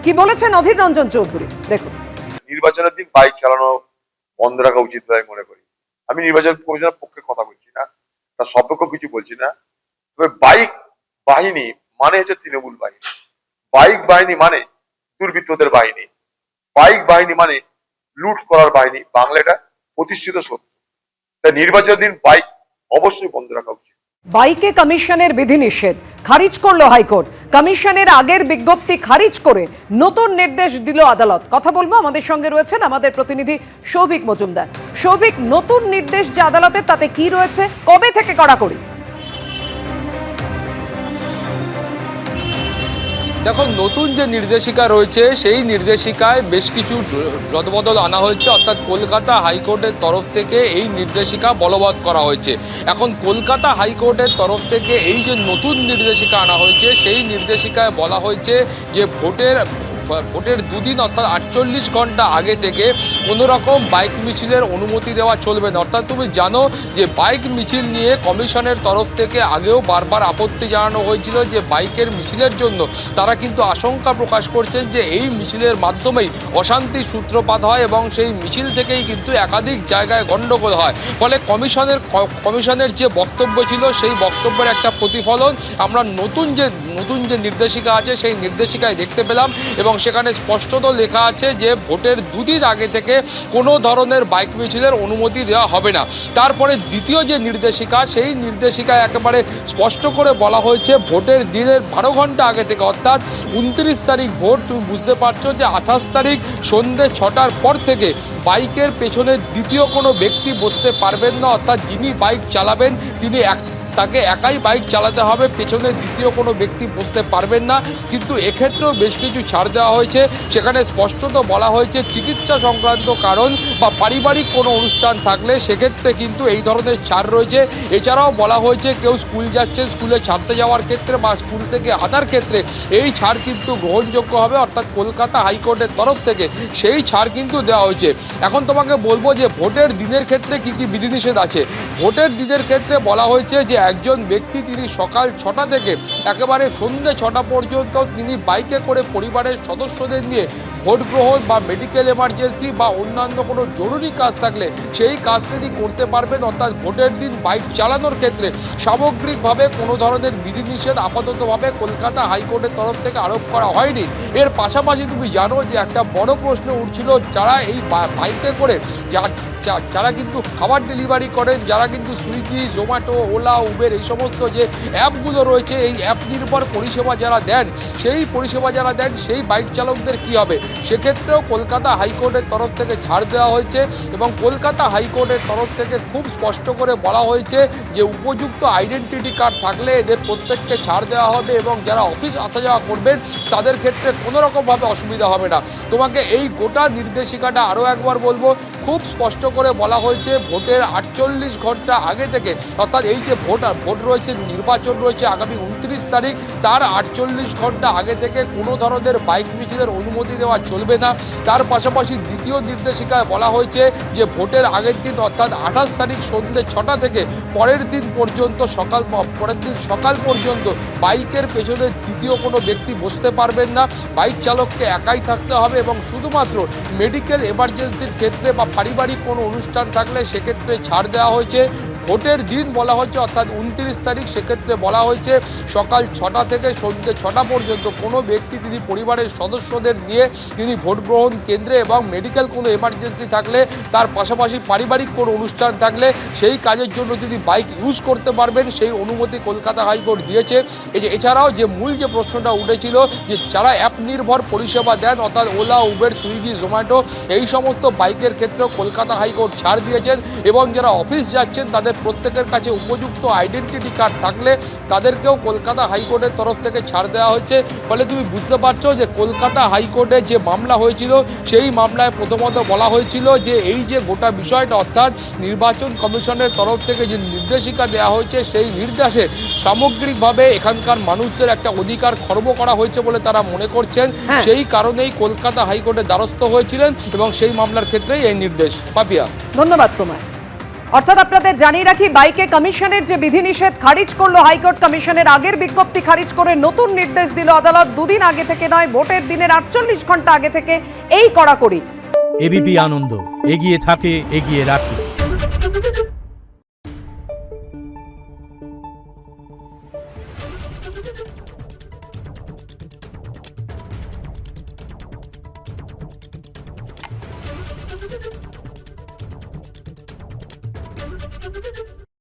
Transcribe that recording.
কি বলেছেন অধীর রঞ্জন চৌধুরী দেখুন। নির্বাচনের দিন বাইক চালানো বন্ধ রাখা উচিত বলে মনে করি। আমি নির্বাচন কমিশনের পক্ষে কথা বলছি না, তার সপক্ষে কিছু বলছি না। তবে বাইক বাহিনী মানে হচ্ছে তৃণমূল বাহিনী, বাইক বাহিনী মানে দুর্বৃত্তদের বাহিনী, বাইক বাহিনী মানে লুট করার বাহিনী। বাংলাটা প্রতিষ্ঠিত সত্য। তাই নির্বাচনের দিন বাইক অবশ্যই বন্ধ রাখা উচিত। বাইকে কমিশনের বিধিনিষেধ খারিজ করলো হাইকোর্ট। কমিশনের আগের বিজ্ঞপ্তি খারিজ করে নতুন নির্দেশ দিল আদালত। কথা বলবো, আমাদের সঙ্গে রয়েছেন আমাদের প্রতিনিধি সৌভিক মজুমদার। সৌভিক, নতুন নির্দেশ যে আদালতের তাতে কি রয়েছে, কবে থেকে কড়াকড়ি? দেখো, নতুন যে নির্দেশিকা রয়েছে সেই নির্দেশিকায় বেশ কিছু রদবদল আনা হয়েছে, অর্থাৎ কলকাতা হাইকোর্টের তরফ থেকে এই নির্দেশিকা বলবৎ করা হয়েছে। এখন কলকাতা হাইকোর্টের তরফ থেকে এই যে নতুন নির্দেশিকা আনা হয়েছে সেই নির্দেশিকায় বলা হয়েছে যে ভোটের দুদিন অর্থাৎ 48 ঘন্টা আগে থেকে কোনো রকম বাইক মিছিলের অনুমতি দেওয়া চলবে না। অর্থাৎ তুমি জানো যে বাইক মিছিল নিয়ে কমিশনের তরফ থেকে আগেও বারবার আপত্তি জানানো হয়েছিল যে বাইকের মিছিলের জন্য তারা কিন্তু আশঙ্কা প্রকাশ করছেন যে এই মিছিলের মাধ্যমেই অশান্তির সূত্রপাত হয় এবং সেই মিছিল থেকেই কিন্তু একাধিক জায়গায় গণ্ডগোল হয়। ফলে কমিশনের যে বক্তব্য ছিল সেই বক্তব্যের একটা প্রতিফলন আমরা নতুন যে নির্দেশিকা আছে সেই নির্দেশিকায় দেখতে পেলাম এবং সেখানে স্পষ্টত লেখা আছে যে ভোটের দুদিন আগে থেকে কোনো ধরনের বাইক মিছিলের অনুমতি দেওয়া হবে না। তারপরে দ্বিতীয় যে নির্দেশিকা সেই নির্দেশিকায় একেবারে স্পষ্ট করে বলা হয়েছে ভোটের দিনের 12 ঘন্টা আগে থেকে অর্থাৎ 29 তারিখ ভোট, তুমি বুঝতে পারছো যে 28 তারিখ সন্ধ্যে 6টার পর থেকে বাইকের পেছনে দ্বিতীয় কোনো ব্যক্তি বসতে পারবেন না। অর্থাৎ যিনি বাইক চালাবেন তিনি তাকে একাই বাইক চালাতে হবে, পেছনে দ্বিতীয় কোনো ব্যক্তি বসতে পারবেন না। কিন্তু এক্ষেত্রেও বেশ কিছু ছাড় দেওয়া হয়েছে। সেখানে স্পষ্টত বলা হয়েছে চিকিৎসা সংক্রান্ত কারণ বা পারিবারিক কোনো অনুষ্ঠান থাকলে সেক্ষেত্রে কিন্তু এই ধরনের ছাড় রয়েছে। এছাড়াও বলা হয়েছে কেউ স্কুল যাচ্ছে, স্কুলে ছাড়তে যাওয়ার ক্ষেত্রে বা স্কুল থেকে আনার ক্ষেত্রে এই ছাড় কিন্তু গ্রহণযোগ্য হবে। অর্থাৎ কলকাতা হাইকোর্টের তরফ থেকে সেই ছাড় কিন্তু দেওয়া হয়েছে। এখন তোমাকে বলবো যে ভোটের দিনের ক্ষেত্রে কি কি বিধিনিষেধ আছে। ভোটের দিনের ক্ষেত্রে বলা হয়েছে যে একজন ব্যক্তি তিনি সকাল 6টা থেকে একেবারে সন্ধ্যে 6টা পর্যন্ত তিনি বাইকে করে পরিবারের সদস্যদের নিয়ে ভোট গ্রহণ বা মেডিকেল এমার্জেন্সি বা অন্যান্য কোনো জরুরি কাজ থাকলে সেই কাজ তিনি করতে পারবেন। অর্থাৎ ভোটের দিন বাইক চালানোর ক্ষেত্রে সামগ্রিকভাবে কোনো ধরনের বিধিনিষেধ আপাততভাবে কলকাতা হাইকোর্টের তরফ থেকে আরোপ করা হয়নি। এর পাশাপাশি তুমি জানো যে একটা বড় প্রশ্ন উঠছিল, যারা এই বাইকে করে যারা কিন্তু খাবার ডেলিভারি করেন, যারা কিন্তু সুইগি, জোম্যাটো, ওলা, উবের এই সমস্ত যে অ্যাপগুলো রয়েছে এই অ্যাপ নির্ভর পরিষেবা যারা দেন সেই বাইক চালকদের কি হবে। সেক্ষেত্রেও কলকাতা হাইকোর্টের তরফ থেকে ছাড় দেওয়া হয়েছে এবং কলকাতা হাইকোর্টের তরফ থেকে খুব স্পষ্ট করে বলা হয়েছে যে উপযুক্ত আইডেন্টিটি কার্ড থাকলে এদের প্রত্যেককে ছাড় দেওয়া হবে এবং যারা অফিস আসা যাওয়া করবেন তাদের ক্ষেত্রে কোনো রকমভাবে অসুবিধা হবে না। তোমাকে এই গোটা নির্দেশিকাটা আরও একবার বলবো, খুব স্পষ্ট করে বলা হয়েছে ভোটের 48 ঘন্টা আগে থেকে অর্থাৎ এই যে ভোট রয়েছে, নির্বাচন রয়েছে আগামী 29 তারিখ, তার 48 ঘন্টা আগে থেকে কোনো ধরনের বাইক মিছিলের অনুমতি দেওয়া চলবে না। তার পাশাপাশি দ্বিতীয় নির্দেশিকায় বলা হয়েছে যে ভোটের আগের দিন অর্থাৎ 28 তারিখ সন্ধ্যে 6টা থেকে পরের দিন সকাল পর্যন্ত বাইকের পেছনে দ্বিতীয় কোনো ব্যক্তি বসতে পারবেন না। বাইক চালককে একাই থাকতে হবে এবং শুধুমাত্র মেডিকেল এমার্জেন্সির ক্ষেত্রে বা পারিবারিক কোনো অনুষ্ঠান থাকলে সেক্ষেত্রে ছাড় দেওয়া হয়েছে। ভোটের দিন বলা হচ্ছে অর্থাৎ 29 তারিখ, সেক্ষেত্রে বলা হয়েছে সকাল 6টা থেকে সন্ধ্যে 6টা পর্যন্ত কোনো ব্যক্তি তিনি পরিবারের সদস্যদের নিয়ে তিনি ভোট গ্রহণ কেন্দ্রে এবং মেডিকেল কোনো এমার্জেন্সি থাকলে তার পাশাপাশি পারিবারিক কোনো অনুষ্ঠান থাকলে সেই কাজের জন্য তিনি বাইক ইউজ করতে পারবেন, সেই অনুমতি কলকাতা হাইকোর্ট দিয়েছে। এছাড়াও যে মূল যে প্রশ্নটা উঠেছিল যে যারা অ্যাপ নির্ভর পরিষেবা দেন অর্থাৎ ওলা, উবের, সুইগি, জোম্যাটো এই সমস্ত বাইকের ক্ষেত্রেও কলকাতা হাইকোর্ট ছাড় দিয়েছেন এবং যারা অফিস যাচ্ছেন তাদের প্রত্যেকের কাছে উপযুক্ত আইডেন্টিটি কার্ড থাকলে তাদেরকেও কলকাতা হাইকোর্টের তরফ থেকে ছাড় দেওয়া হয়েছে। ফলে তুমি বুঝতে পারছো যে কলকাতা হাইকোর্টে যে মামলা হয়েছিল সেই মামলায় প্রথমত বলা হয়েছিল যে এই যে গোটা বিষয়টা অর্থাৎ নির্বাচন কমিশনের তরফ থেকে যে নির্দেশিকা দেওয়া হয়েছে সেই নির্দেশে সামগ্রিকভাবে এখানকার মানুষদের একটা অধিকার খর্ব করা হয়েছে বলে তারা মনে করছেন। সেই কারণেই কলকাতা হাইকোর্টের দ্বারস্থ হয়েছিলেন এবং সেই মামলার ক্ষেত্রেই এই নির্দেশ। পাপিয়া, ধন্যবাদ তোমায়। অর্থাৎ আপনাদের জানিয়ে রাখি, বাইকে কমিশনের যে বিধিনিষেধ খারিজ করলো হাইকোর্ট। কমিশনের আগের বিজ্ঞপ্তি খারিজ করে নতুন নির্দেশ দিল আদালত। দুদিন আগে থেকে নয়, ভোটের দিনের 48 ঘন্টা আগে থেকে এই কড়াকড়ি। এবিপি আনন্দ, এগিয়ে থাকে, এগিয়ে রাখে।